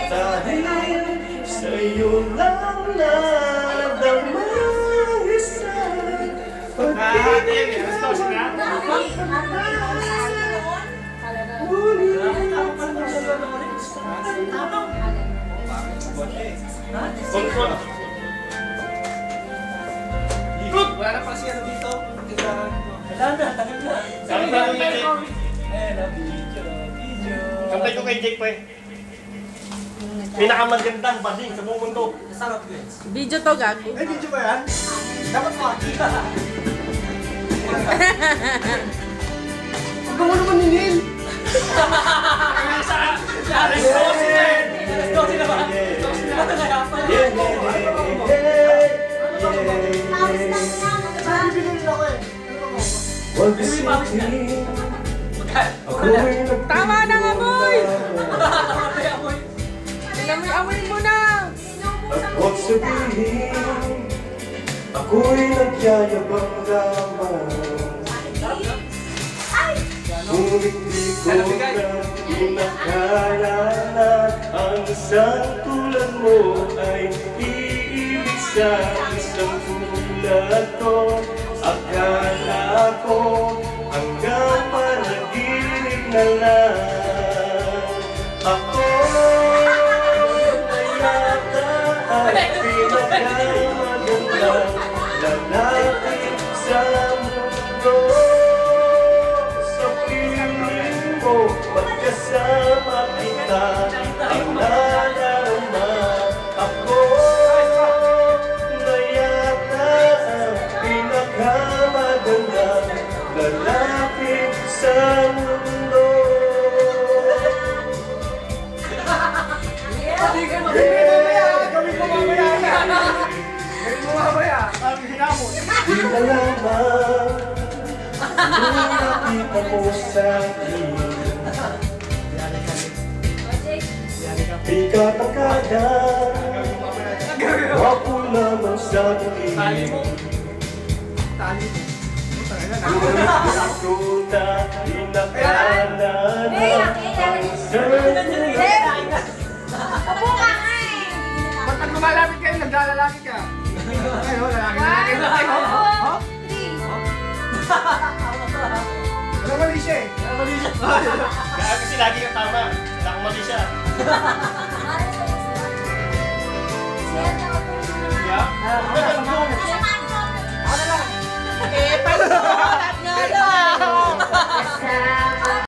Dahil sa'yo lang nadamang isang wala na pa siya dito. Wala na, tagal na. Kantay ko kay Jake pa eh. Pinakamagandang bading sa buong mundo. Sarap yun. Video to, gago. Ay, video ba yan? Dapat makakita. Huwag mo naman ninin. Tama na nga, boy! Amoy mo na! At huwag sabihin ako'y nagyayabang lamang. Ngunit di ko na inakala na ang isang tulad mo ay iibig sa isang tulad ko. Akala ko hanggang panaginip na lang ako na yata ang pinakamagandang lalaki sa mundo. Sa piling mo, pagkasama kita, ay nadarama ako na yata ang pinakamagandang lalaki sa mundo. Di na lamang nung nakita mo sa'kin, di ka takada, wapo naman sa'kin. Ngunit ko na inakala na ang isang Ba't pag lumalapit kayo, naglalaki ka? Ay, lalaki. Wala mali siya eh. kasi lagi kang tama, wala kang mali siya. Eh, paano? Lahat nga lang!